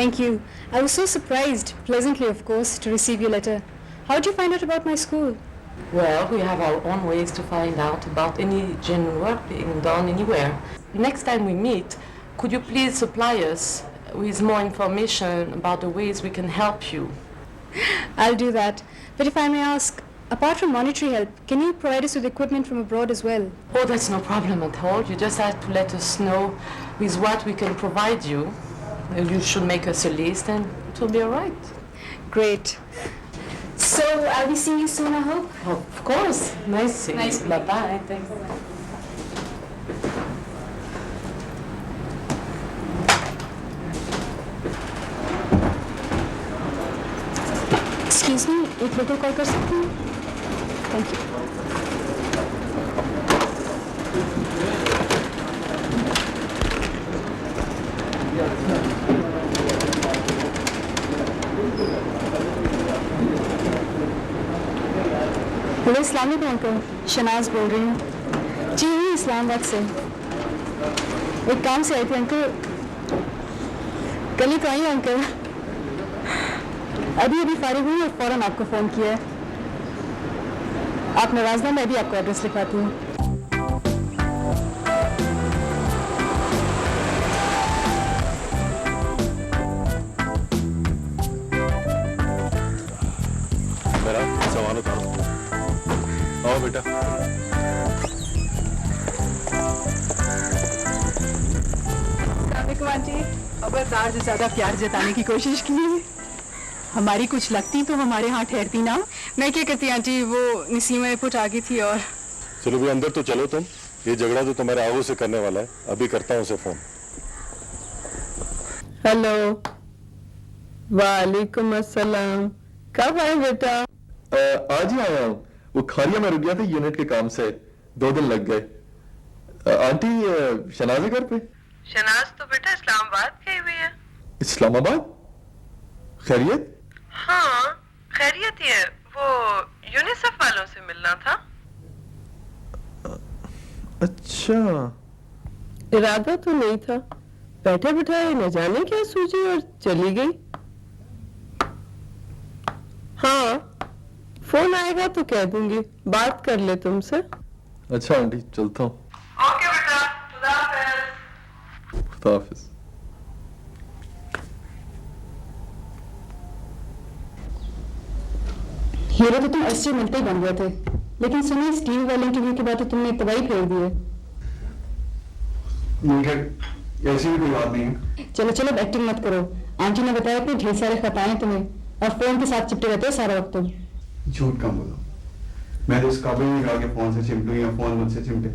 Thank you. I was so surprised, pleasantly of course, to receive your letter. How did you find out about my school? Well, we have our own ways to find out about any genuine work being done anywhere. Next time we meet, could you please supply us with more information about the ways we can help you? I'll do that. But if I may ask, apart from monetary help, can you provide us with equipment from abroad as well? Oh, that's no problem at all. You just have to let us know with what we can provide you. You should make us a list and it will be all right. Great. So I'll be seeing you soon, I hope? Oh, of course. Nice seeing you. Nice. Bye-bye. Thanks. Excuse me, एक local call कर सकती हूँ? Thank you. Hello अस्सलाम वालेकुम uncle, Shahnaz बोल रही हूँ। जी हूँ इस्लामाबाद से। एक काम से आई थी अंकल। कल ही तो आई हूँ अंकल। अभी फारिग हुई और फौरन आपको फ़ोन किया है। आप नाराज़ ना, मैं भी आपको एड्रेस लिखाती हूँ। मेरा सामान उतारो। आओ बेटा। आंटी, खबरदार से ज्यादा प्यार जताने की कोशिश की है। हमारी कुछ लगती तो हमारे यहाँ ठहरती ना। मैं क्या करती आंटी, वो नसीमा एयरपोर्ट आ गई थी और चलो भी अंदर तो चलो तुम। ये झगड़ा तो तुम्हारे आगू से करने वाला है। अभी करता हूँ उसे फोन। हेलो, वालेकुम अस्सलाम। कब आए बेटा? आज ही आया हूँ। वो खारिया में रुक गया था यूनिट के काम से, 2 दिन लग गए। आंटी शनाज है घर पे? शनाज तो बेटा इस्लामाबाद गई हुई है। इस्लामाबाद? खैरियत? हाँ खैरियत ही है। वो यूनिसेफ वालों से मिलना था। अच्छा। इरादा तो नहीं था, बैठे बिठाए न जाने क्या सूझी और चली गई। हाँ फोन आएगा तो कह दूंगी, बात कर ले तुमसे। अच्छा आंटी, चलता हूँ। ओके बेटा, खुदा हाफिज। खुदा हाफिज। हीरो तो तुम एसटी मिलते ही बन गए थे, लेकिन सुनिए इस टीवी वाले इंटरव्यू के बाद तो तुमने तबाही फेर दी है। ऐसी भी कोई बात नहीं है। चलो चलो एक्टिंग मत करो। आंटी ने बताया कि ढेर सारे खताएं तुम्हें, और फोन के साथ चिपटे रहते हो सारा वक्त तुम। झूठ कम बोलो। मैं तो इस काबिल नहीं रहा कि फोन से चिमटूं या फोन मुझसे चिमटे।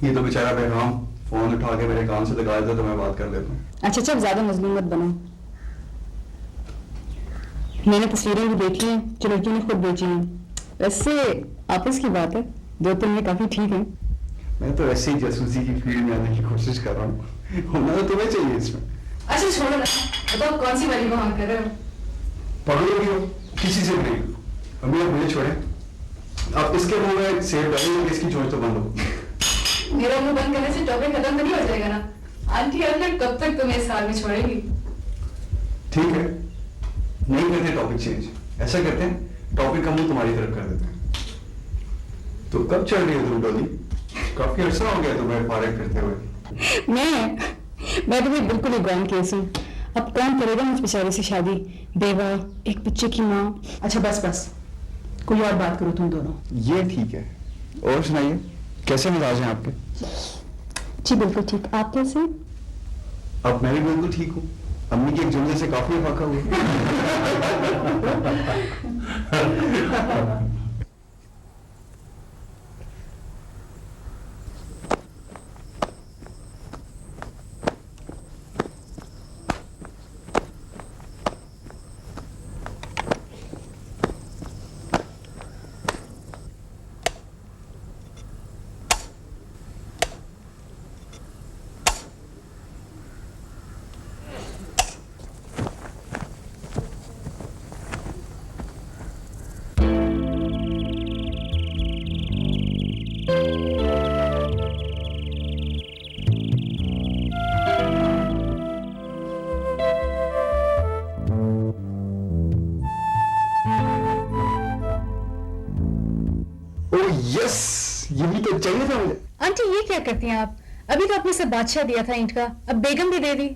ये तो बेचारा बेगम फोन उठा के मेरे कान से लगा देता तो मैं बात कर लेता हूँ। अच्छा चल, ज्यादा मजलूम मत बनो। मैंने तस्वीरें भी देखी हैं जो लड़कियों ने खुद बेची हैं। वैसे आपस की बात है, 2-3 में काफी ठीक है। मैं तो ऐसे ही जासूसी की फील्ड में आने की कोशिश कर रहा हूँ। होना तो तुम्हें चाहिए इसमें। अच्छा छोड़ो ना, बताओ कौन सी वाली को हाँ कर रहे हो? पकड़ो भी हो, किसी से भी नहीं। अभी आप मुझे छोड़े। आप इसके मुंह में सेब डालेंगे, इसकी चोट तो बंद हो। मेरा मुंह बंद करने से टॉपिक खत्म तो नहीं हो जाएगा ना? आंटी अंकल कब तक तुम्हें इस हाल में छोड़ेगी? ठीक है, नहीं करते टॉपिक चेंज। ऐसा करते हैं, टॉपिक का मुंह तुम्हारी तरफ कर देते हैं। तो कब चल रही हो तुम डॉली? काफी अर्सा हो गया तुम्हें फारिग करते हुए। मैं तो बिल्कुल ही गॉन केस हूँ। अब कौन करेगा मुझ बेचारे से शादी? बेवा, एक बच्चे की माँ। अच्छा बस बस, कोई और बात करो तुम दोनों। ये ठीक है। और सुनाइए, कैसे मिजाज हैं आपके? जी बिल्कुल ठीक। आप कैसे? अब मैं भी बिल्कुल ठीक हूँ। अम्मी के एक जुमले से काफी फाका हुआ। कुछ चाहिए था मुझे? आंटी ये क्या करती हैं आप? अभी तो आपने से बादशाह दिया था ईंट का, अब बेगम भी दे दी।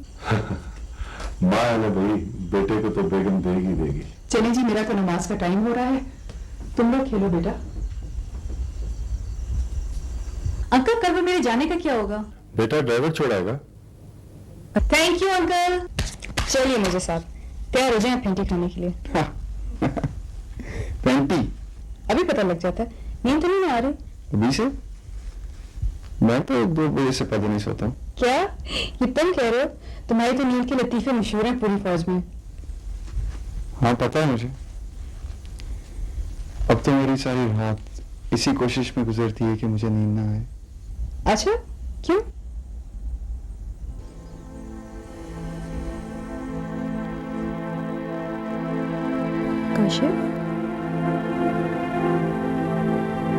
माँ है ना भाई, बेटे को तो बेगम देगी देगी। चले जी, मेरा तो नमाज का टाइम हो रहा है, तुम लोग खेलो बेटा। अंकल कल वो मेरे जाने का क्या होगा? बेटा ड्राइवर छोड़ा होगा। Thank you uncle. चलिए मुझे साहब, तैयार हो जाए फेंटी खाने के लिए। पेंटी? अभी पता लग जाता है, नींद तो नहीं आ रही? अभी से? मैं तो 2 बजे से पता नहीं सोता हूँ। क्या ये तुम कह रहे हो? तुम्हारी तो नींद के लतीफे मशहूर हैं पूरी फौज में। हाँ पता है मुझे। अब तो मेरी सारी रात इसी कोशिश में गुजरती है कि मुझे नींद ना आए। अच्छा क्यों? काशिफ,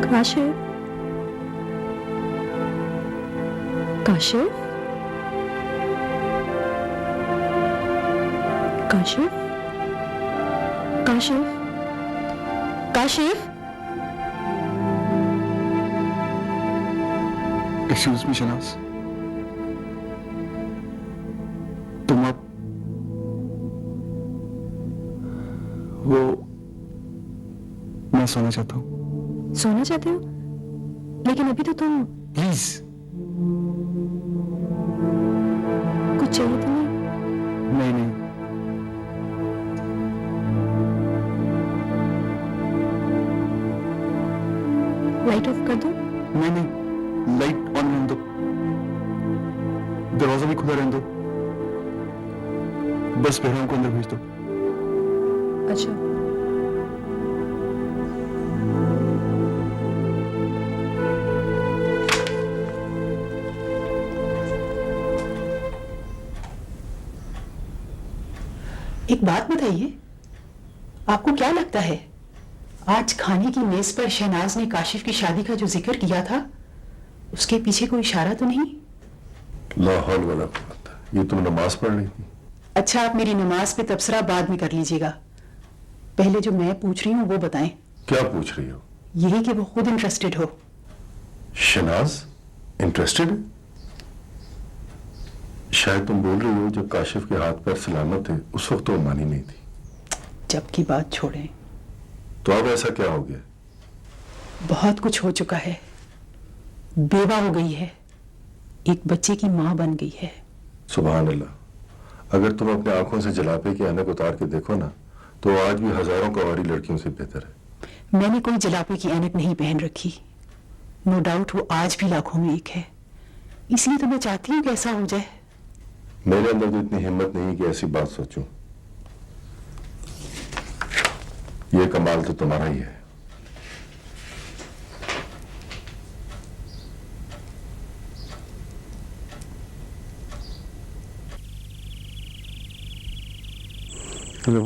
काशिफ, काशिफ, काशिफ, काशिफ, काशिफ। एक्सक्यूज मी शनाज, तुम अब वो, मैं सोना चाहता हूँ। सोना चाहते हो? लेकिन अभी तो तुम प्लीज। कुछ चाहिए तुम्हें? नहीं नहीं, लाइट ऑफ कर दो? नहीं नहीं, लाइट ऑन रहने दो, दरवाजा भी खुला रहने दो, बस बहराम को अंदर भेज दो। अच्छा। एक बात बताइए, आपको क्या लगता है आज खाने की मेज पर शहनाज ने काशिफ की शादी का जो जिक्र किया था, उसके पीछे कोई इशारा तो नहीं? ला हौल वला कुव्वत, ये तुम नमाज पढ़ रही थी? अच्छा, आप मेरी नमाज पे तबसरा बाद में कर लीजिएगा, पहले जो मैं पूछ रही हूँ वो बताएं। क्या पूछ रही हो? यही कि वो खुद इंटरेस्टेड हो। शनाज इंटरेस्टेड? शायद तुम बोल रही हो जब काशिफ के हाथ पैर सलामत थे उस वक्त तो मानी नहीं थी। जब की बात छोड़ें, तो अब ऐसा क्या हो गया? बहुत कुछ हो चुका है। बेवा हो गई है, एक बच्चे की मां बन गई है। सुभान अल्लाह, अगर तुम अपने आंखों से जलापे की ऐनक उतार के देखो ना, तो आज भी हजारों कवारी लड़कियों से बेहतर है। मैंने कोई जलापे की ऐनक नहीं पहन रखी, नो डाउट वो आज भी लाखों में एक है, इसलिए तो मैं चाहती हूँ कि ऐसा हो जाए। मेरे अंदर तो इतनी हिम्मत नहीं कि ऐसी बात सोचूं। ये कमाल तो तुम्हारा ही है। हेलो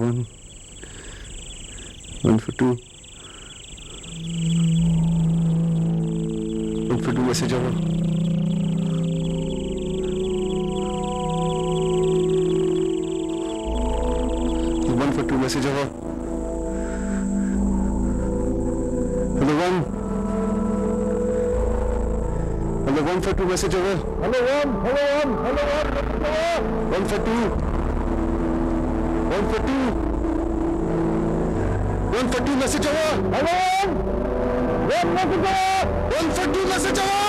1 for 2 1 for 2 मैसेज आवा। मैसेज आवा। हेलो 1 for 2 मैसेज आवा। Hello 1 for 2 1 for 2 1 for 2 message आवा। हेलो 1 for 2 मैसेज आवा।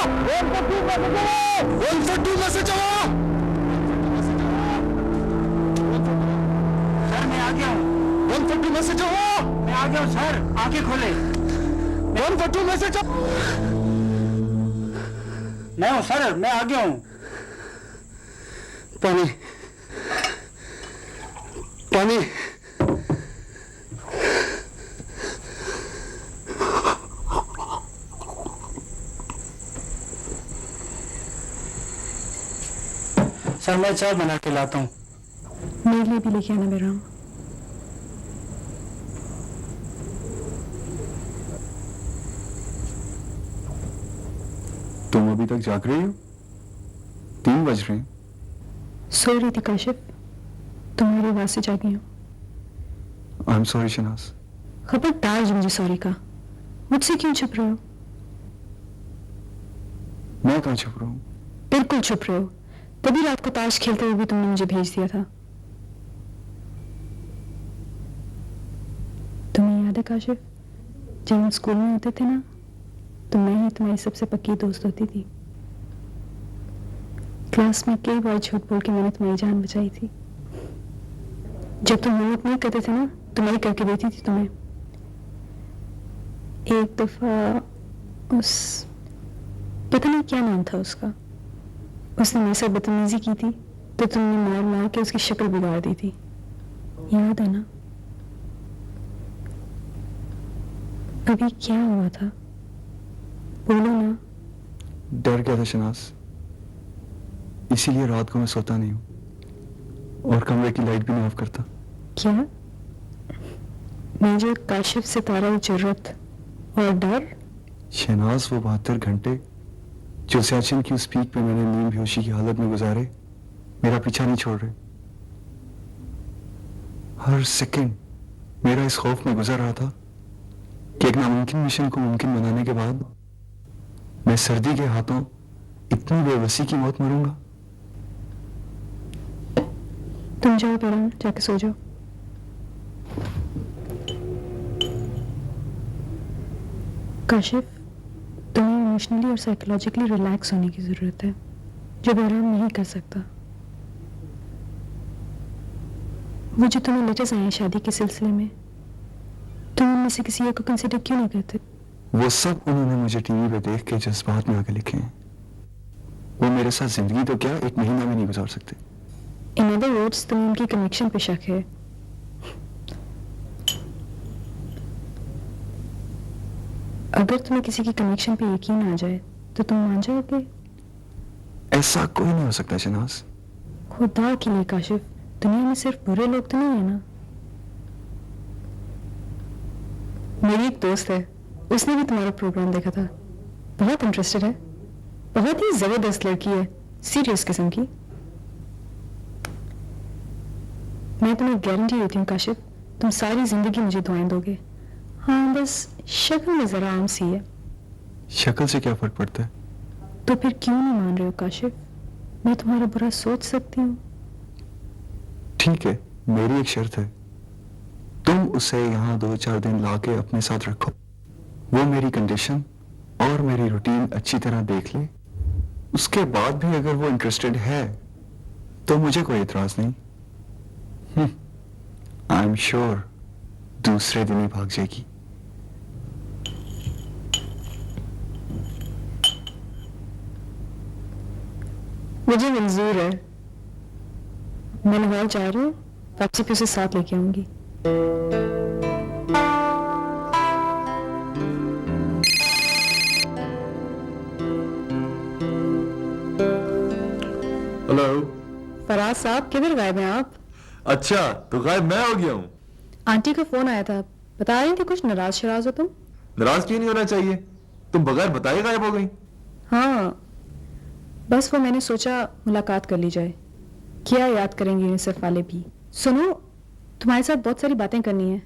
1 for 2 मैसेज आवा। सर मैं आ गया हूँ। 1 for 2 मैसेज आवा। मैं आ गया हूँ सर, आंखें खोले। 1 for 2 मैसेज आवा। मैं हूँ सर, मैं आ गया हूँ। पानी पानी। सर मैं चाय बना के लाता हूँ। मेरे लिए भी लेके आना मेरा। तुम अभी तक जाग रही हो? 3 बज रहे हैं। सो रही थी काशिफ, तुम्हारी आवाज से जागी हूँ। I am sorry Shahnaz. खबरदार जो मुझे सॉरी का, मुझसे क्यों छुप रहे हो? मैं कहाँ छुप रहा हूँ? बिल्कुल चुप रहे हो, तभी रात को ताश खेलते हुए भी तुमने मुझे भेज दिया था। तुम्हें याद है काशिफ, जब हम स्कूल में होते थे ना, तो मैं ही तुम्हारी सबसे पक्की दोस्त होती थी। क्लास में कई बार झूठ बोल के मैंने तुम्हारी जान बचाई थी। जब तुम होमवर्क नहीं करते थे ना, तो मैं ही करके देती थी तुम्हें। एक दफा उस, पता नहीं क्या नाम था उसका, उसने मेरे साथ बदतमीजी की थी, तो तुमने मार मार के उसकी शक्ल बिगाड़ दी थी, याद है ना? अभी क्या हुआ था, बोलो ना। डर गया था शनाज, इसीलिए रात को मैं सोता नहीं हूँ और कमरे की लाइट भी नहीं ऑफ करता। क्या? मुझे काशिफ सितारा की जरूरत और डर? शहनाज, वो 72 घंटे जो सियाचिन की उस पीक पे मैंने नींद बेहोशी की हालत में गुजारे, मेरा पीछा नहीं छोड़ रहे। हर सेकंड मेरा इस खौफ में गुजर रहा था कि एक नामुमकिन मिशन को मुमकिन बनाने के बाद मैं सर्दी के हाथों इतनी बेबसी की मौत मरूंगा। तुम जाओ बेटा, जाके सो जाओ। काशिफ, तुम्हें इमोशनली और साइकोलॉजिकली रिलैक्स होने की जरूरत है, जो आराम नहीं कर सकता। वो जो तुम्हें लेटर्स आए हैं शादी के सिलसिले में, तुम उनमें से किसी एक को कंसिडर क्यों नहीं करते? वो सब उन्होंने मुझे टीवी पे देख के जज्बात में आके लिखे हैं। वो मेरे साथ जिंदगी तो क्या, एक महीना भी नहीं गुजार सकते। इन अदर वर्ड्स, तुम्हें उनकी कनेक्शन पे शक है। अगर तुम्हें किसी की कनेक्शन पे यकीन आ जाए, तो तुम मान जाओगे? ऐसा कोई नहीं हो सकता शनाज। खुदा के लिए काशिफ, दुनिया में सिर्फ बुरे लोग तो नहीं है ना? मेरी एक दोस्त है, उसने भी तुम्हारा प्रोग्राम देखा था, बहुत इंटरेस्टेड है, बहुत ही जबरदस्त लड़की है, सीरियस किस्म की। मैं तुम्हें गारंटी देती हूँ काशिफ, तुम सारी जिंदगी मुझे दुआएं दोगे। हाँ, बस शक्ल में जरा आम सी है। शक्ल से क्या फर्क पड़ता है? तो फिर क्यों नहीं मान रहे हो काशिफ? मैं तुम्हारा बुरा सोच सकती हूँ। ठीक है, मेरी एक शर्त है, तुम उसे यहाँ 2-4 दिन लाके अपने साथ रखो। वो मेरी कंडीशन और मेरी रूटीन अच्छी तरह देख ले, उसके बाद भी अगर वो इंटरेस्टेड है तो मुझे कोई एतराज नहीं। आई एम श्योर दूसरे दिन ही भाग जाएगी। मुझे मंजूर है, मैं लाहौर जा रही हूँ, वापसी पे उसे साथ लेके आऊंगी। हेलो। फराज साहब, किधर गायब हैं आप? अच्छा, तो गायब मैं हो गया हूँ? आंटी का फोन आया था, बता रही थी कुछ नाराज शराज हो तुम। नाराज क्यों नहीं होना चाहिए, तुम बगैर बताए गायब हो गई। हाँ, बस वो मैंने सोचा मुलाकात कर ली जाए, क्या याद करेंगे यूनिसेफ वाले भी। सुनो, तुम्हारे साथ बहुत सारी बातें करनी है,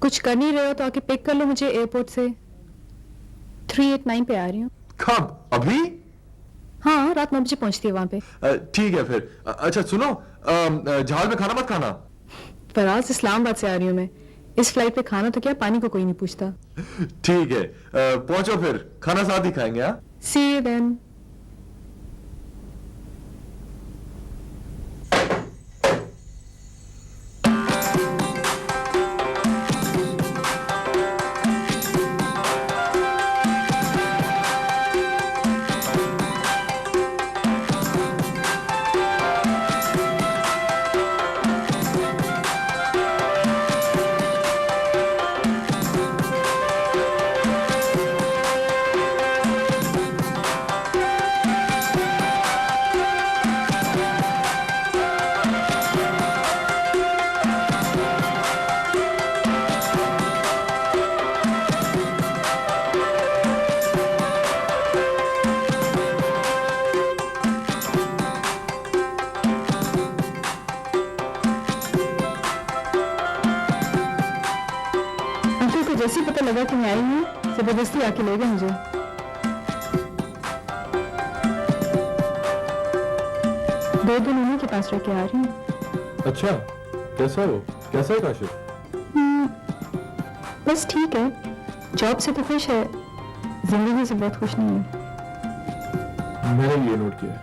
कुछ कर नहीं रहे हो तो आके पिक कर लो मुझे एयरपोर्ट से। 389 पे आ रही हूँ। कब? अभी? हाँ, रात 9 बजे पहुंचती है वहां पे। ठीक है फिर। अच्छा सुनो, जहाज में खाना मत खाना। फराज, इस्लामाबाद से आ रही हूँ मैं, इस फ्लाइट पे खाना तो क्या, पानी को कोई नहीं पूछता। ठीक है, पहुंचो फिर, खाना साथ ही खाएंगे। हाँ, See you then. जैसे ही पता लगा कि मैं आई हूँ, जबरदस्ती आके ले गए मुझे। 2 दिन उन्हीं के पास रह के आ रही हूँ। अच्छा, कैसा हो? कैसा है काशिफ? बस ठीक है, जॉब से तो खुश है, जिंदगी से बहुत खुश नहीं है। मैंने भी ये नोट किया है।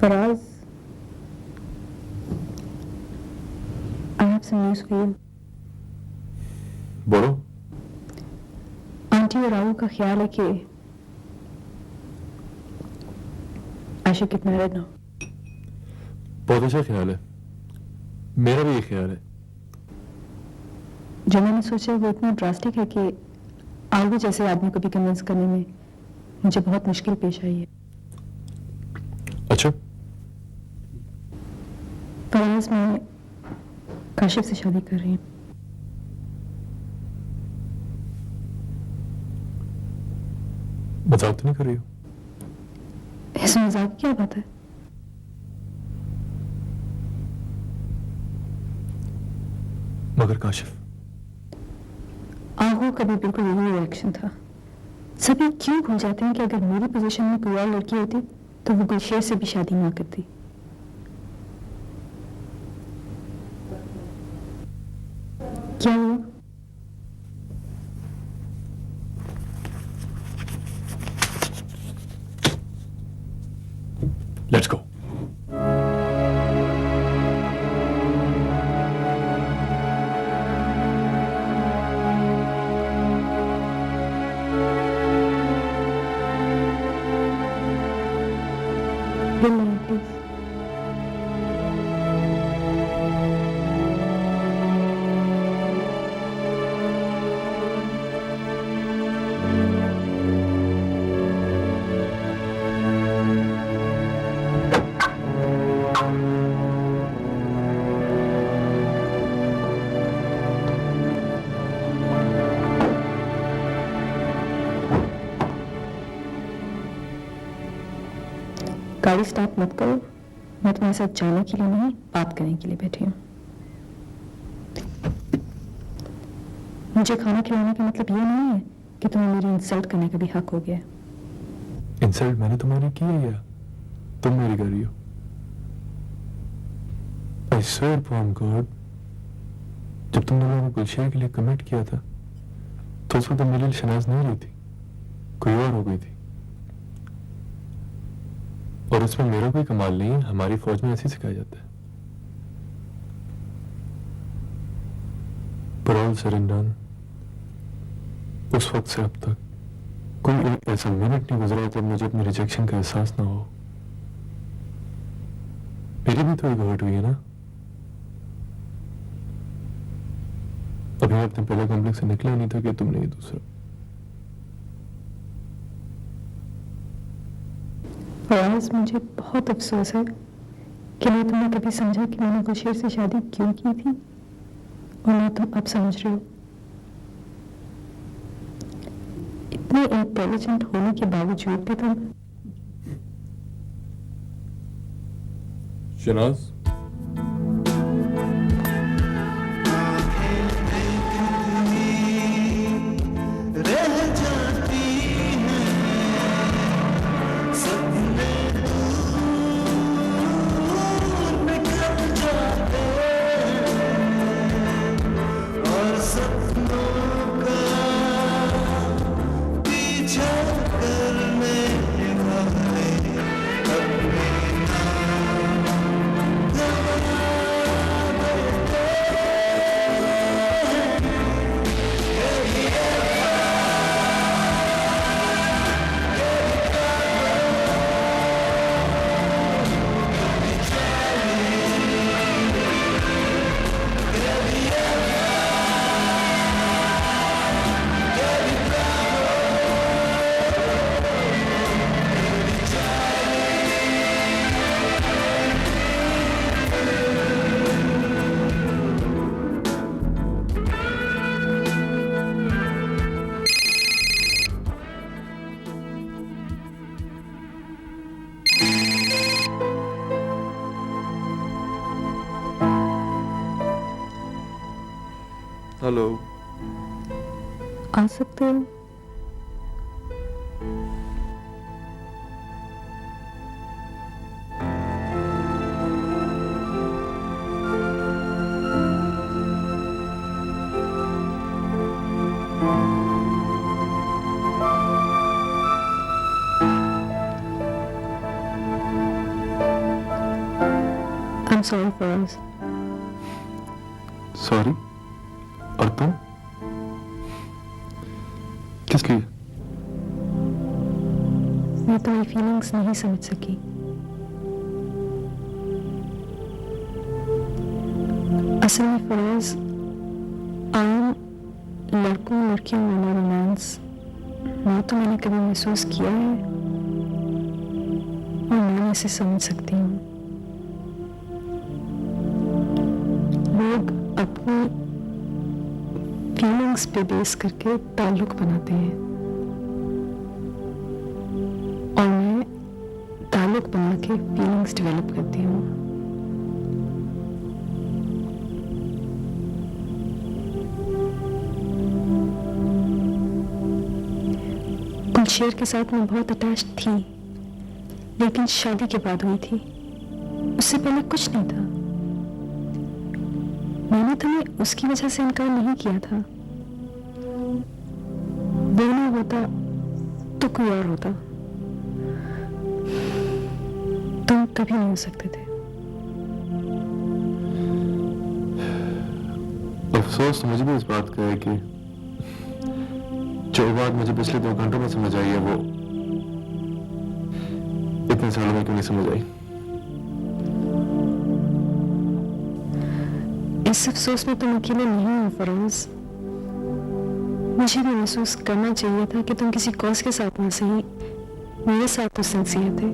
Faraz, I have some news for you. बोलो। आंटी और राहु का ख्याल है कि I should get married now. बहुत अच्छा ख्याल है, मेरा भी ये ख्याल है। जो मैंने सोचा वो इतना ड्रास्टिक है कि आलू जैसे आदमी को भी कन्विंस करने में मुझे बहुत मुश्किल पेश आई है। अच्छा, फराज, मैं काशिफ से शादी कर रही हूँ। मजाक तो नहीं कर रही हो? इसमें मजाक की क्या बात है? मगर काशिफ, आगू का भी बिल्कुल यही रिएक्शन था। सभी क्यों भूल जाते हैं कि अगर मेरी पोजीशन में कोई और लड़की होती तो वो गुलशेर से भी शादी ना करती। क्या हुआ? Let's go. Good night, please. गाड़ी स्टार्ट मत करो, मैं तुम्हारे साथ जाने के लिए नहीं, बात करने के लिए बैठी हूँ। मुझे खाना खिलाने का मतलब ये नहीं है कि तुम्हें मेरी इंसल्ट करने का भी हक हो गया। इंसल्ट मैंने तुम्हारी की है या तुम मेरी कर रही हो? I swear upon God, जब तुम दोनों को गुलशेर के लिए कमिट किया था तो उस वक्त मेरे लिए शनाज नहीं रही थी, कोई और हो गई थी। और उसमें मेरा कोई कमाल नहीं है, हमारी फौज में ऐसे ही सिखाया जाता है। But all said and done, उस वक्त से अब तक कोई एक ऐसा मिनट नहीं गुजरा जब मुझे अपने रिजेक्शन का एहसास ना हो। मेरी भी तो एक हर्ट हुई है ना। अभी अपने पहले कॉम्प्लेक्स से निकला नहीं था कि तुमने ये दूसरा। फराज, मुझे बहुत अफसोस है कि ना तुमने कभी समझा कि मैंने गुलशेर से शादी क्यों की थी और ना तुम अब समझ रहे हो। इतने इंटेलिजेंट होने के बावजूद भी तुम शनाज, हेलो। आ सकते हो? I'm sorry, Faraz. सॉरी? और तुम? किस लिए? मैं तुम्हारी फीलिंग्स नहीं समझ सकी। असल में फराज, आम लड़कों लड़कियों में रोमांस ना तो मैंने कभी महसूस किया है और ना मैं इसे समझ सकती हूँ। लोग अपनी फीलिंग्स पे बेस करके ताल्लुक बनाते हैं और मैं ताल्लुक बना के फीलिंग्स डेवलप करती हूँ। गुलशेर के साथ मैं बहुत अटैच थी, लेकिन शादी के बाद हुई थी। उससे पहले कुछ नहीं था। मैंने तुम्हें उसकी वजह से इनकार नहीं किया था। वो नहीं होता तो कोई और होता। तुम कभी नहीं हो सकते थे। अफसोस तो मुझे भी इस बात का है कि जो बात मुझे पिछले 2 घंटों में समझ आई है वो इतने सालों में क्यों नहीं समझ आई। इस अफसोस में तुम अकेले नहीं हो फराज। मुझे भी महसूस करना चाहिए था कि तुम किसी कॉज के साथ ना सही, मेरे साथ तो सिंसियर थे।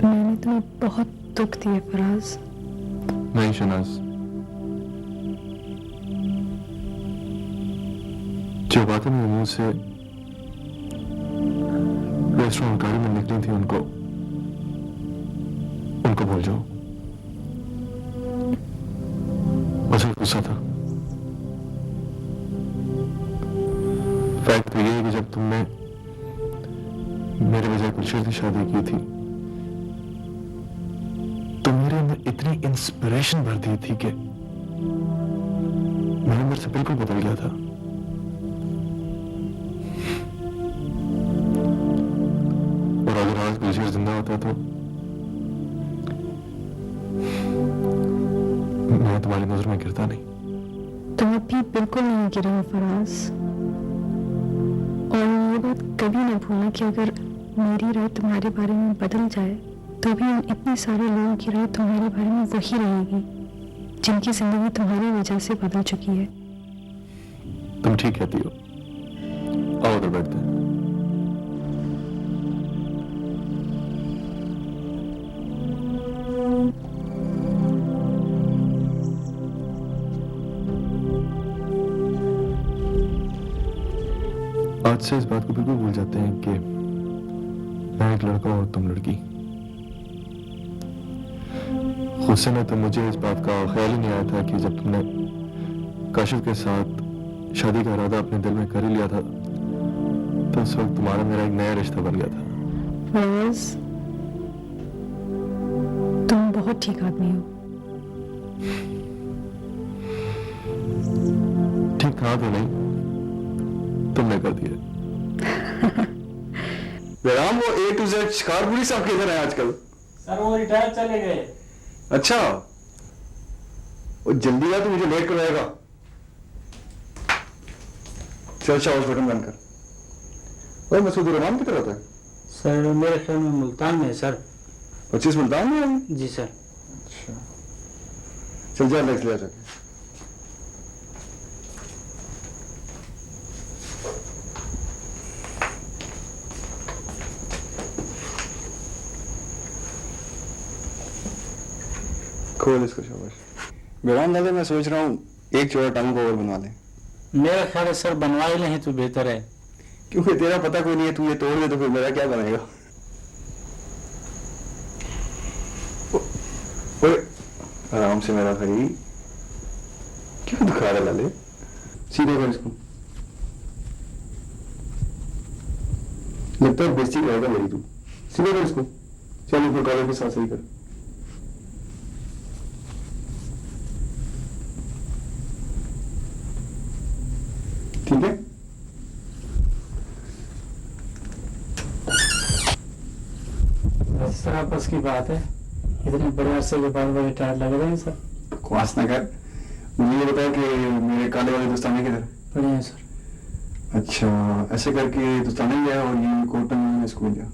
मैंने तुम्हें बहुत दुख दिया फराज। नहीं शनाज, जो बातें मेरे मुंह से रेस्टोरेंट गाड़ी में निकली थी उनको भूल जाओ। मुझे गुस्सा था। फैक्ट तो ये है कि जब तुमने मेरे बजाय गुलशेर से शादी की थी तो मेरे अंदर इतनी इंस्पिरेशन भर दी थी कि मेरे अंदर से बिल्कुल बदल गया था। और अगर आज गुलशेर जिंदा होता तो मैं तुम्हारी नजर में गिरता नहीं। तुम अभी बिल्कुल नहीं गिरे हो फराज। और ये बात कभी ना भूलना कि अगर मेरी राय तुम्हारे बारे में बदल जाए तो भी उन इतने सारे लोगों की राय तुम्हारे बारे में वही रहेगी जिनकी जिंदगी तुम्हारी वजह से बदल चुकी है। तुम ठीक कहती हो। आओ उधर बैठते हैं। आज से इस बात को बिल्कुल भूल जाते हैं कि मैं एक लड़का और तुम लड़की। गुस्से में तो मुझे इस बात का ख्याल ही नहीं आया था कि जब तुमने काशिफ के साथ शादी का इरादा अपने दिल में कर ही लिया था तो उस वक्त तुम्हारा मेरा एक नया रिश्ता बन गया था। फराज, तुम बहुत ठीक आदमी हो। ठीक था तो नहीं, तुमने कर दिया। बेराम, वो A to Z शिकारपुरी साहब किधर है आजकल? सर वो रिटायर चले गए। अच्छा, वो जल्दी आ तो मुझे लेट करवाएगा। चल शाबाश, बटन बंद कर। मसूद रहमान किधर रहता है? सर मेरे ख्याल में मुल्तान में है सर। 25 मुल्तान में है? जी सर। अच्छा, चल जा लेक्स ले जाके। खोल इसको शाबाश। बेराम दादा, मैं सोच रहा हूँ एक चौड़ा टांग को और बनवा लें। मेरा ख्याल है सर बनवा ही लें तो बेहतर है। क्योंकि तेरा पता कोई नहीं है, तू ये तोड़ दे तो फिर मेरा क्या बनेगा? ओए आराम से मेरा भाई, क्या दिखा रहा लाले? सीधे कर इसको। लगता है बेइज्जती करेगा मेरी तू। सीधे कर इसको। चल ऊपर कॉलर के साथ सही कर। ठीक है? सर आपस की बात है, इतने बड़े अरसे के बाद बड़े टायर लग रहे हैं सर। बकवास ना कर। मुझे ये बताया कि मेरे काले वाले दोस्ताने किधर? बढ़िया है सर। अच्छा, ऐसे करके दोस्ताने गया और ये कोर्टन में स्कूल गया।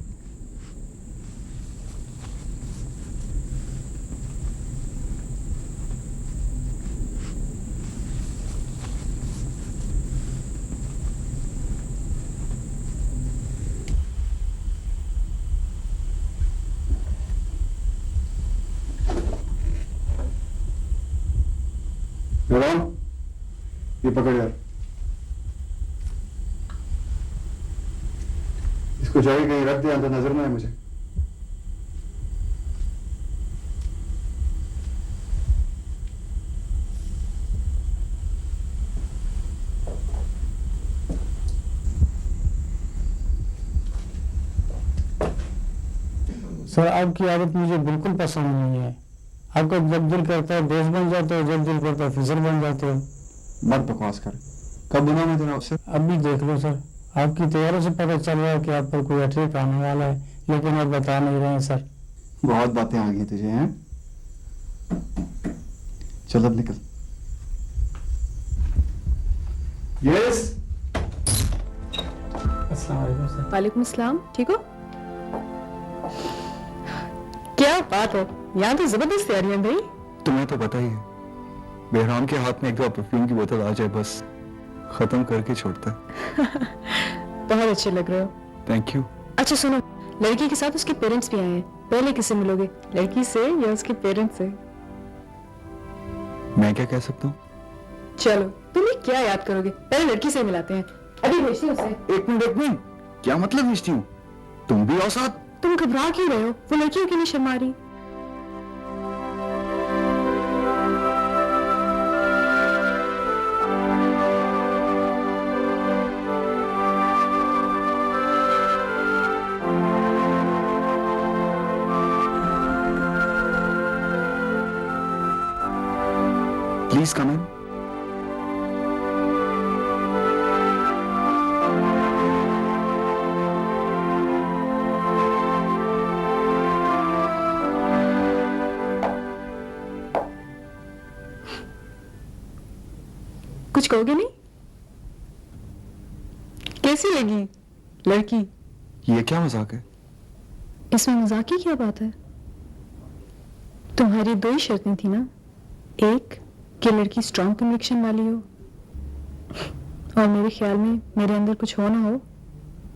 राम, ये पकड़ यार। इसको जाके कहीं रख दे, अंदर नजर ना आए मुझे। सर आपकी आदत मुझे बिल्कुल पसंद नहीं है। आपका जब दिल करता है दोस्त बन जाते हो, जब दिल करता है फिजर बन जाते हो। मत बकवास कर। कब बना मैं तेरा अफसर? अब भी देख लो सर, आपकी तैयारों से पता चल रहा है कि आप पर कोई अटैक आने वाला है, लेकिन आप बता नहीं रहे हैं सर। बहुत बातें आ गई तुझे हैं? चल अब निकल। यस। अस्सलाम वालेकुम सर। वालेकुम अस्सलाम। ठीक हो? क्या बात है, यहाँ तो जबरदस्त तैयारी है भाई। तुम्हें तो पता ही है, बेहराम के हाथ में एक दो परफ्यूम की बोतल आ जाए बस खत्म करके छोड़ता है। बहुत अच्छे लग रहे हो। Thank you. अच्छा सुनो, लड़की के साथ उसके पेरेंट्स भी आए हैं। पहले किससे मिलोगे, लड़की से या उसके पेरेंट्स से? मैं क्या कह सकता हूँ? चलो, तुम्हें क्या याद करोगे, पहले लड़की से मिलाते हैं। अभी भेजती हूँ उसे। एक मिनट, क्या मतलब भेजती हूँ? तुम भी आओ साथ। तुम घबरा क्यों रहे हो? वो लड़कियों के लिए शर्मा रही। प्लीज कम इन। कुछ कहोगे नहीं? कैसी लगी लड़की? ये क्या मजाक है? इसमें मजाक की क्या बात है? तुम्हारी दो ही शर्तें थी ना, एक कि लड़की स्ट्रॉन्ग कन्विक्शन वाली हो, और मेरे ख्याल में मेरे अंदर कुछ हो ना हो,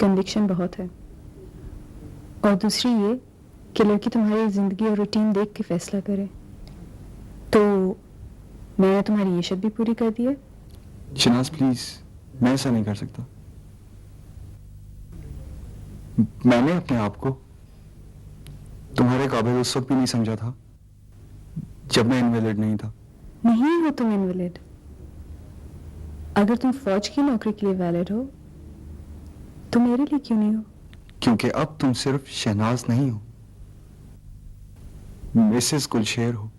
कन्विक्शन बहुत है, और दूसरी ये कि लड़की तुम्हारी जिंदगी और रूटीन देख के फैसला करे। तो मैंने तुम्हारी ये शर्त भी पूरी कर दी है। शनाज प्लीज, मैं ऐसा नहीं कर सकता। मैंने अपने आप को तुम्हारे काबिल उस वक्त भी नहीं समझा था जब मैं इनवैलिड नहीं था। नहीं हो तुम इनवैलिड। अगर तुम फौज की नौकरी के लिए वैलिड हो तो मेरे लिए क्यों नहीं हो? क्योंकि अब तुम सिर्फ शहनाज नहीं हो, मिसेस गुलशेर हो।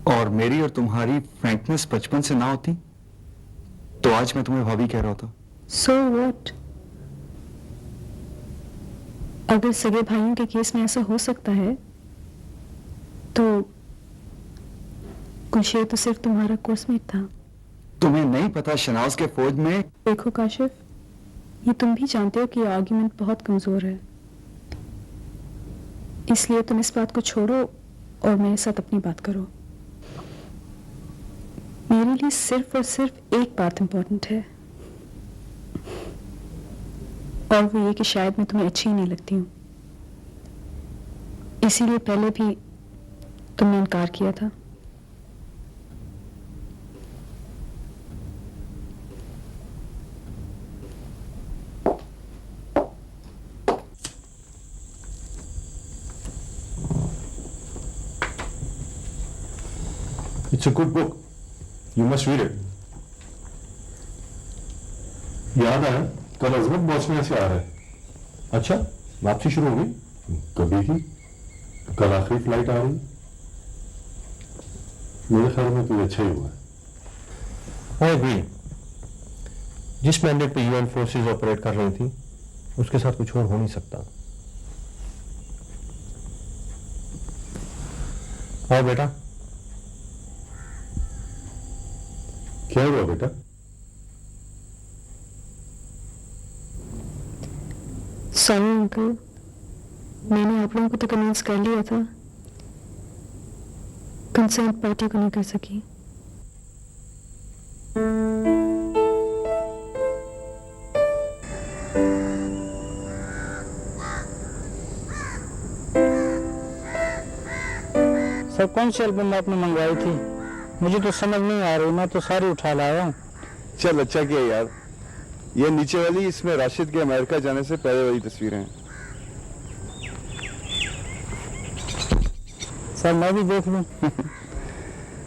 और मेरी और तुम्हारी फ्रैंकनेस बचपन से ना होती तो आज मैं तुम्हें भाभी कह रहा होता। So what? अगर सगे भाइयों के केस में ऐसा हो सकता है तो गुलशेर तो सिर्फ तुम्हारा कोर्समेट था। तुम्हें नहीं पता शनाज के फौज में। देखो काशिफ, ये तुम भी जानते हो कि ये आर्ग्यूमेंट बहुत कमजोर है, इसलिए तुम इस बात को छोड़ो और मेरे साथ अपनी बात करो। मेरे लिए सिर्फ और सिर्फ एक बात इंपॉर्टेंट है, और वो ये कि शायद मैं तुम्हें अच्छी नहीं लगती हूँ, इसीलिए पहले भी तुमने इनकार किया था। It's a good book. You must read it. याद आया, कल अजमत बॉस्निया से आ रहा है. अच्छा, वापसी शुरू हो गई? कभी की? कल आखिरी फ्लाइट आ रही. मेरे ख्याल में तो अच्छा ही हुआ है. I agree. जिस मैंडेट पे यूएन फोर्सेस ऑपरेट कर रही थी उसके साथ कुछ और हो नहीं सकता. आओ बेटा. क्या हुआ बेटा? सॉरी अंकल, मैंने आप लोगों को तो कन्विंस कर लिया था, कंसर्न पार्टी को नहीं कर सकी. सर कौन सी एल्बम आपने मंगवाई थी? मुझे तो समझ नहीं आ रही, मैं तो सारी उठा लाया हूँ. चल अच्छा किया यार. ये नीचे वाली, इसमें राशिद के अमेरिका जाने से पहले वाली तस्वीरें हैं. सर मैं भी देख लूँ?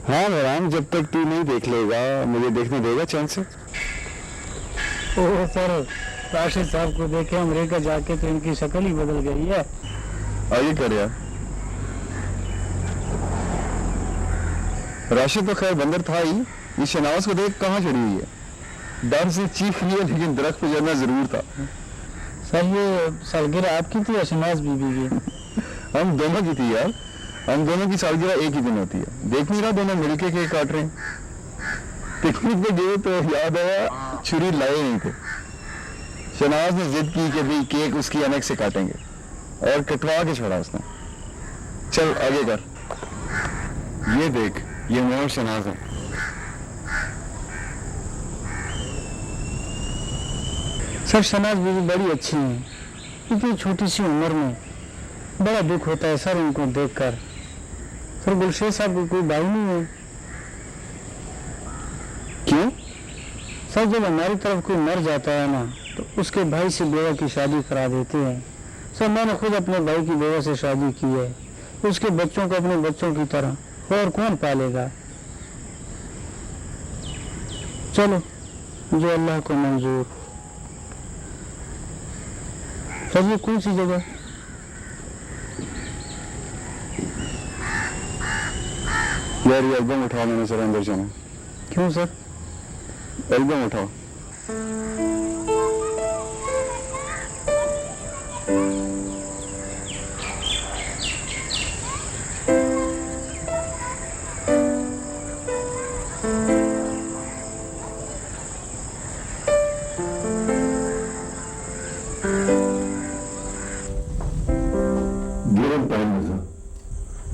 हाँ मेहरान, जब तक तू नहीं देख लेगा मुझे देखने देगा चैन से? ओह सर, राशिद साहब को देखे अमेरिका जाके तो इनकी शक्ल ही बदल गई है. आगे कर यार. राशिद तो खैर बंदर था ही, ये शहनाज को देख कहाँ चढ़ी हुई है. डर से चीख लिया लेकिन दरख्त पे चढ़ना जरूर था. सर ये सालगिरह आपकी थी या शहनाज बीबी की? हम दोनों की थी यार. हम दोनों की सालगिरह एक ही दिन होती है. देख नहीं रहा, दोनों मिलके केक काट रहे हैं. पिकनिक पे गए तो याद आया छुरी लाए नहीं थे. शहनाज ने जिद की कि भाई केक उसकी अनेक से काटेंगे और कटवा के छोड़ा उसने. चल आगे कर. ये देख, ये मैं और शहनाज है. सर शहनाज बीबी बड़ी अच्छी हैं, इतनी छोटी सी उम्र में. बड़ा दुख होता है सर उनको देखकर. सर गुलशेर साहब को कोई भाई नहीं है. क्यों? सर जब हमारी तरफ कोई मर जाता है ना तो उसके भाई से बेवा की शादी करा देते हैं. सर मैंने खुद अपने भाई की बेवा से शादी की है. उसके बच्चों को अपने बच्चों की तरह, और कौन पालेगा? चलो जो अल्लाह को मंजूर. सर ये कौन सी जगह? यार ये एल्बम उठाओ, मैंने सर अंदर जाना. क्यों सर? एल्बम उठाओ.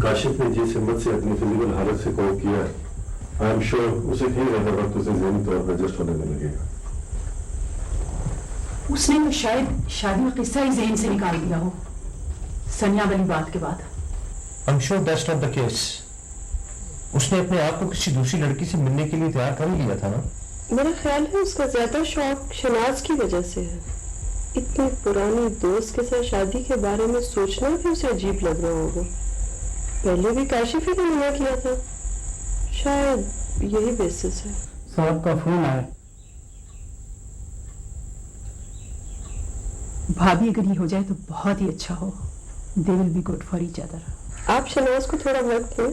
काशिफ ने जिस हिम्मत से अपनी फिजिकल हालत से कोप किया है, आई एम श्योर उसे कहीं रहते वक्त उसे ज़हनी तौर पर एडजस्ट होने में लगेगा. उसने तो शायद शादी का किस्सा ही जहन से निकाल दिया हो सनिया वाली बात के बाद. I am sure that's not the case. उसने अपने आप को किसी दूसरी लड़की से मिलने के लिए तैयार कर ही लिया था ना. मेरा ख्याल है उसका ज्यादा शौक शनाज की वजह से है. इतनी पुरानी दोस्त के साथ शादी के बारे में सोचना भी उसे अजीब लग रहा होगा. पहले भी काशिफ ही ने मना किया था. शायद यही बेसिस है. सर आपका फोन आया. भाभी अगर ये हो जाए तो बहुत ही अच्छा हो. They will be good for each other. आप शनाज को थोड़ा वक्त दें,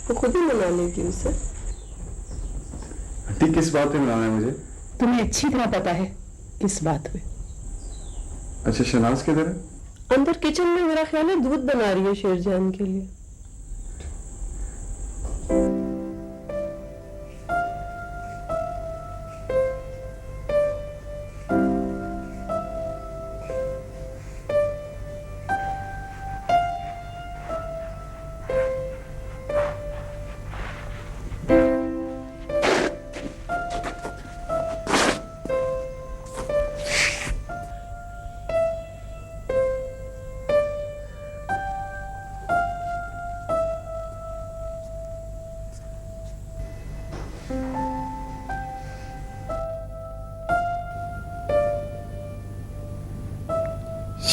वो खुद ही मना लेगी उसे. ठीक, किस बात पे मिलाना है मुझे? तुम्हें अच्छी तरह पता है किस बात पे. अच्छा शहनाज किधर है? अंदर किचन में मेरा ख्याल है दूध बना रही है शेरजान के लिए.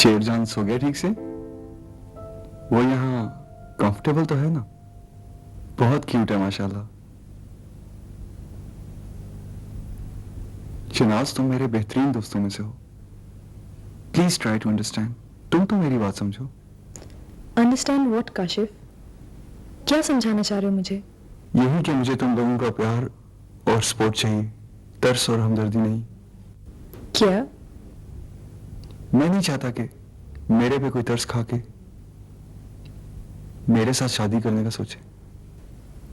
शेरजान सो गया ठीक से? वो यहाँ कंफर्टेबल तो है ना? बहुत क्यूट है माशाल्लाह. शनाज, तुम मेरे बेहतरीन दोस्तों में से हो। Please try to understand. तुम तो मेरी बात समझो। Understand what Kashif? क्या समझाना चाह रहे हो मुझे? यही कि मुझे तुम लोगों का प्यार और सपोर्ट चाहिए, तरस और हमदर्दी नहीं। क्या? मैं नहीं चाहता कि मेरे पे कोई तरस खा के मेरे साथ शादी करने का सोचे।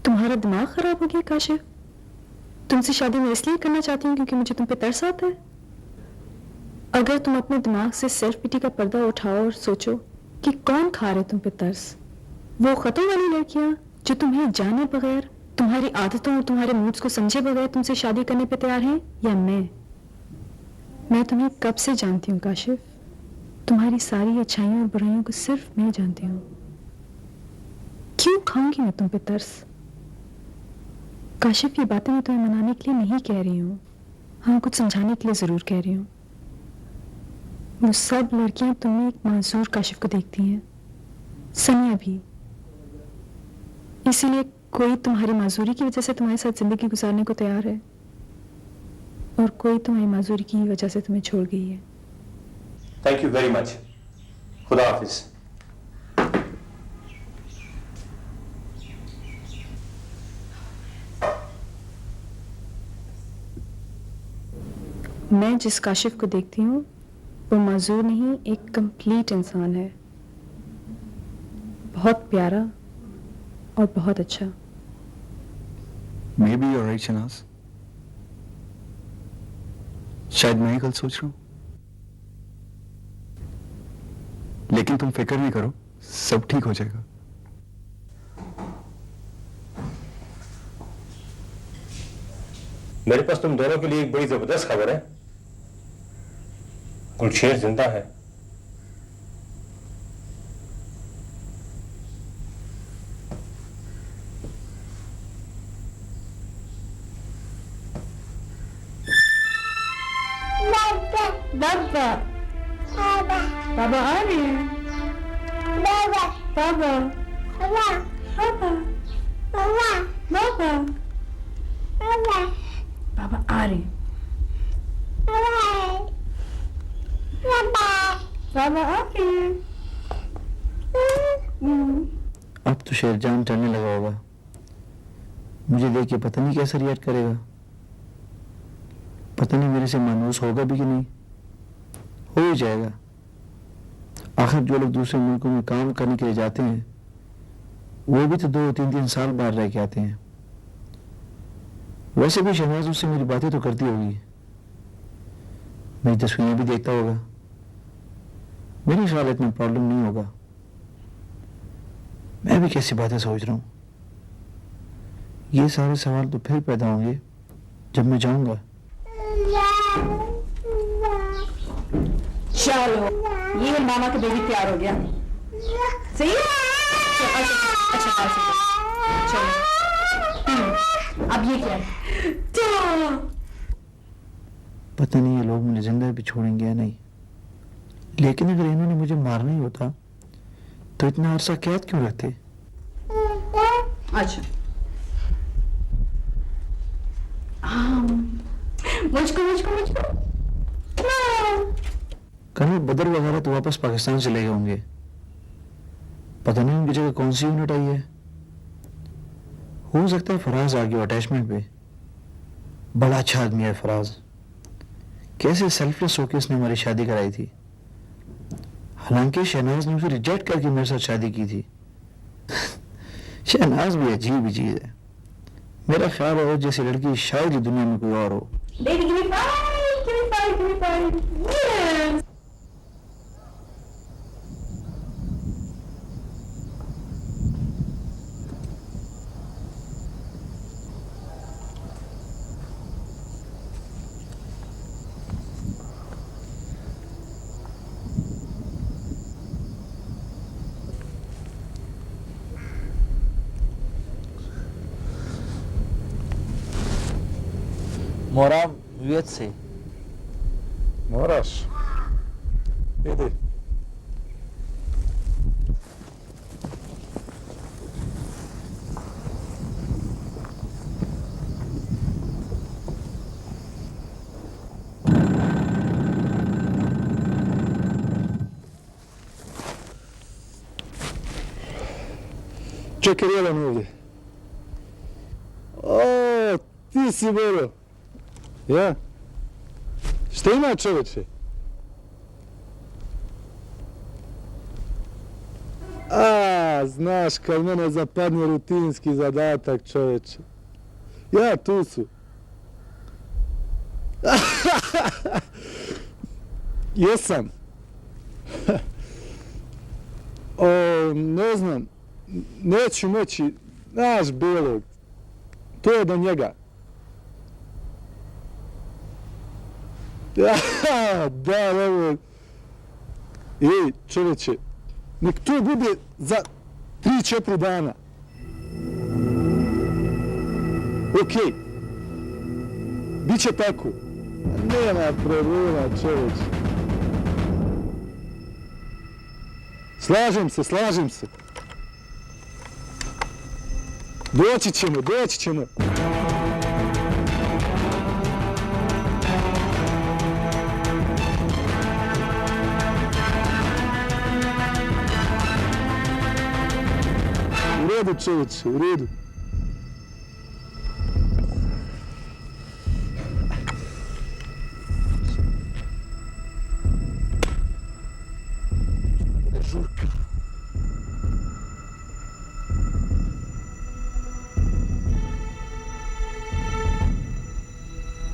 तुम्हारा दिमाग खराब हो गया काशिफ? तुमसे शादी मैं इसलिए करना चाहती हूँ क्योंकि मुझे तुम पे तरस आता है। अगर तुम अपने दिमाग से सेल्फ पिटी का पर्दा उठाओ और सोचो कि कौन खा रहे तुम पे तरस, वो खतों वाली लड़कियां जो तुम्हें जाने बगैर, तुम्हारी आदतों और तुम्हारे मूड्स को समझे बगैर तुमसे शादी करने पे तैयार हैं, या मैं तुम्हें कब से जानती हूँ काशिफ। तुम्हारी सारी अच्छाइयों और बुराइयों को सिर्फ मैं जानती हूँ। क्यों खाऊंगी मैं तुम पे तरस? काशिफ, ये बातें मैं तुम्हें मनाने के लिए नहीं कह रही हूँ, हाँ कुछ समझाने के लिए जरूर कह रही हूँ। वो सब लड़कियां तुम्हें एक मंसूर काशिफ को देखती हैं, सनिया भी। इसीलिए कोई तुम्हारी माजूरी की वजह से तुम्हारे साथ जिंदगी गुजारने को तैयार है और कोई तुम्हारी माजूरी की वजह से तुम्हें छोड़ गई है। Thank you very much. खुदा हाफिज। मैं जिस काशिफ को देखती हूँ वो माजूर नहीं, एक कंप्लीट इंसान है, बहुत प्यारा और बहुत अच्छा। मे बी राइट शनाज, शायद मैं ही गलत सोच रहा हूं, लेकिन तुम फिक्र नहीं करो, सब ठीक हो जाएगा। मेरे पास तुम दोनों के लिए एक बड़ी जबरदस्त खबर है। गुलशेर जिंदा है। बाबा बाबा आ रहे हैं। बाबा बाबा बाबा बाबा बाबा आ रहे हैं। बाबा आ रहे हैं। अब तो शेर जान चलने लगा होगा, मुझे देख के पता नहीं कैसा रिएक्ट करेगा, पता नहीं मेरे से मायूस होगा भी कि नहीं। हो ही जाएगा, आखिर जो लोग दूसरे मुल्कों में काम करने के लिए जाते हैं वो भी तो 2-3 साल बाहर रह के आते हैं। वैसे भी शहनाज उससे मेरी बातें तो करती होगी, मेरी तस्वीरें भी देखता होगा, मेरे ख्याल इतना प्रॉब्लम नहीं होगा। मैं भी कैसी बातें सोच रहा हूँ। ये सारे सवाल तो फिर पैदा होंगे जब मैं जाऊंगा। चलो ये मामा का बेबी तैयार हो गया। सही है? अच्छा चलो अब ये क्या है? पता नहीं ये लोग मुझे जिंदा भी छोड़ेंगे या नहीं, लेकिन अगर इन्होंने मुझे मारना ही होता तो इतना अरसा कैद क्यों रहते? अच्छा मुझको कल बदर वगैरह तो वापस पाकिस्तान चले गए होंगे, पता नहीं उनकी जगह कौन सी यूनिट आई है। हो सकता है फराज आ गया अटैचमेंट पे। बड़ा अच्छा आदमी है फराज, कैसे सेल्फलेस होकर उसने हमारी शादी कराई थी, हालांकि शहनाज ने उसे रिजेक्ट करके मेरे साथ शादी की थी। शहनाज भी अजीब ही चीज है, मेरा ख्याल है जैसी लड़की शायद ही दुनिया में कोई और हो। Yes. मोराब वियत से। मोराश ये देख, Čekaj, jedan ovdje. O, ti si Boro. Ja? Šta ima čoveče? A, znaš, kad mene zapadne rutinski zadatak, čoveče. Ja, tu su. Jesam. Ne znam, neću moći, znaš, Belog, to je do njega. Da, evo. Ej, čoveče, nek to bude za 3-4 dana. Okej. Biće tako. Nema problema, čoveče. Slažem se. Doći ćemo. U redu, čoveče, u redu.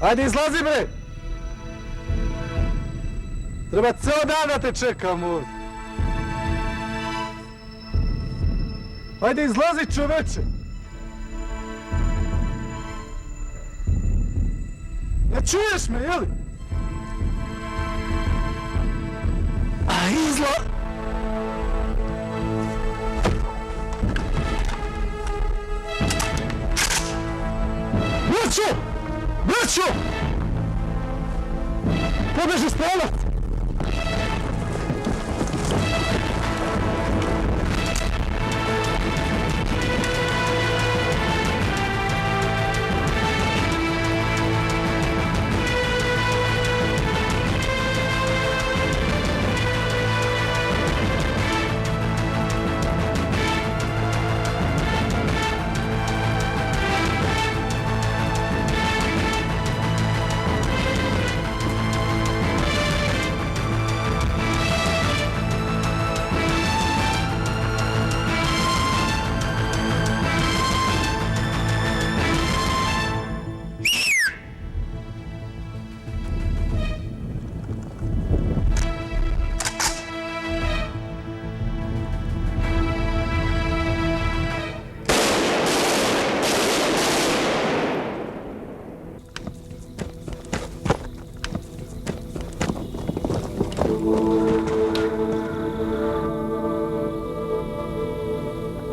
Ajde, izlazi, bre! Treba ceo dan da te čekam ovdje. Ajde, izlazi, čoveče! Ne čuješ me, jeli? A Braćo! Pobeži stranac!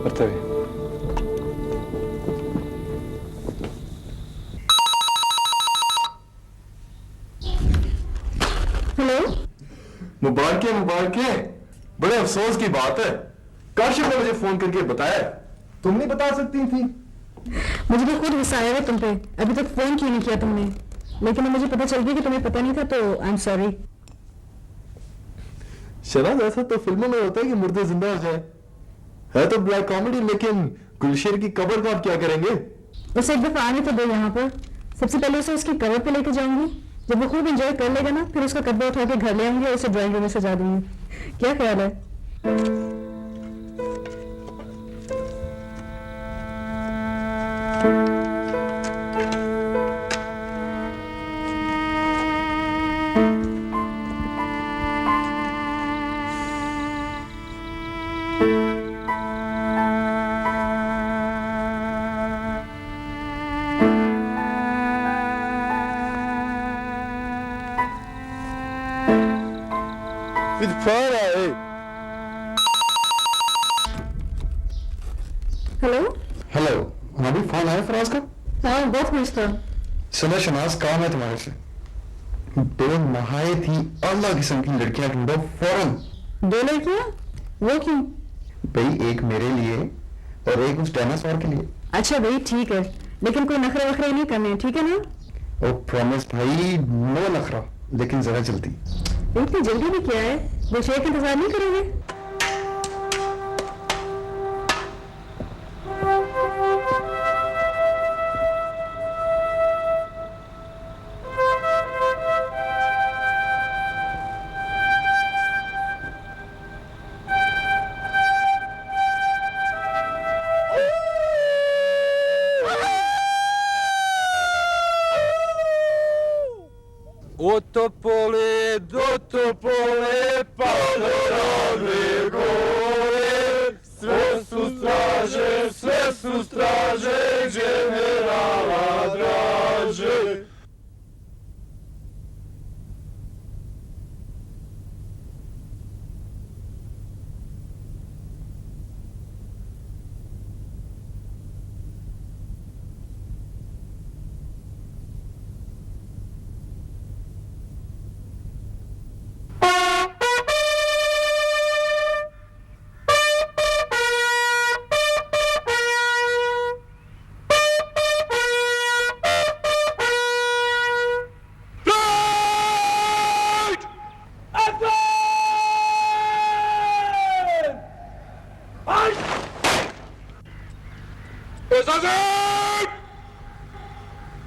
Mrtavi. Hello मुबारकें बड़े अफसोस की बात है। काशिफ ने मुझे phone करके बताया, तुम नहीं बता सकती थी। मुझे तो खुद गुस्सा आया है तुम पे, अभी तक फोन क्यों नहीं किया तुमने? लेकिन मुझे पता चल गया कि तुम्हें पता नहीं था, तो आई एम सॉरी। शनाज, ऐसा तो फिल्मों में होता है कि मुर्दे जिंदा हो जाए। है तो ब्लैक कॉमेडी, लेकिन गुलशेर की कब्र का आप क्या करेंगे? उसे एक दफा आने तो दो यहाँ पर। सबसे पहले उसे उसकी कब्र पे लेके जाऊंगी, जब वो खूब एंजॉय कर लेगा ना, फिर उसका कब्र उठा के घर ले आऊंगी और उसे ड्राइंग रूम में सजा दूंगी। क्या ख्याल है? हेलो, अभी फोन आया फराज का? हाँ, बहुत खुश था। सुनो शनाज, काम है तुम्हारे से। दो नहायत ही अल्लाह किस्म की लड़कियां ढूंढो फौरन। दो लड़कियां? वो क्यों? भाई, एक मेरे लिए और एक उस डायनासोर के लिए। अच्छा भाई, ठीक है, लेकिन कोई नखरे वखरे नहीं करने, ठीक है ना? ओ प्रॉमिस भाई, नो नखरा, लेकिन जरा जल्दी। इतनी जल्दी भी क्या है? वो शेर का इंतजार नहीं करोगे? Ottopole, dottopole, panorame gore, sve su straže, generala draže.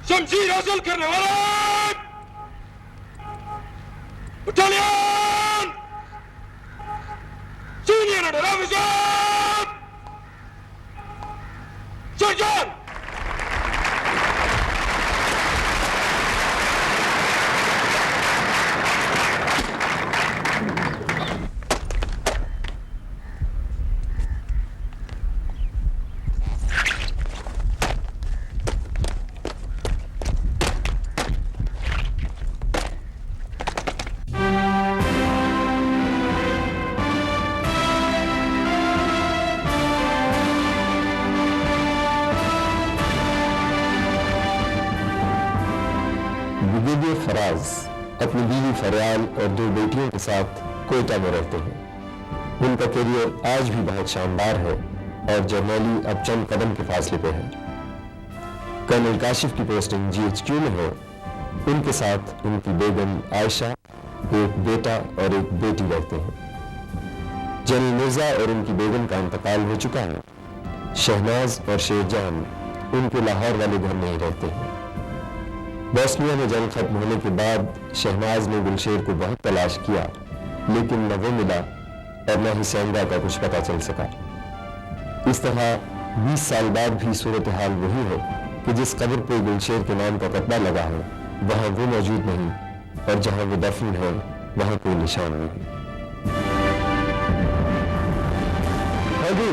शमशीर हासिल करने वाला battalion senior under officer surgeon brigadier Faraz अपनी बीवी फरियाल और 2 बेटियों के साथ कोयटा में रहते हैं। उनका करियर आज भी बहुत शानदार है और जर्नैली अब चंद कदम के फासले पे है। कर्नल काशिफ की पोस्टिंग GHQ में है। उनके साथ उनकी बेगम आयशा, एक बेटा और एक बेटी रहते हैं। जनरल मिर्जा और उनकी बेगम का इंतकाल हो चुका है। शहनाज और शेरजान उनके लाहौर वाले घर में ही रहते हैं। बोस्निया में जंग खत्म होने के बाद शहनाज ने गुलशेर को बहुत तलाश किया, लेकिन न वो मिला और न ही सेंगा का कुछ पता चल सका। इस तरह 20 साल बाद भी सूरत हाल वही है कि जिस कब्र पे गुलशेर के नाम का कतबा लगा है वहां वो मौजूद नहीं और जहां वो दफन है वहां कोई निशान नहीं। हाँ जी।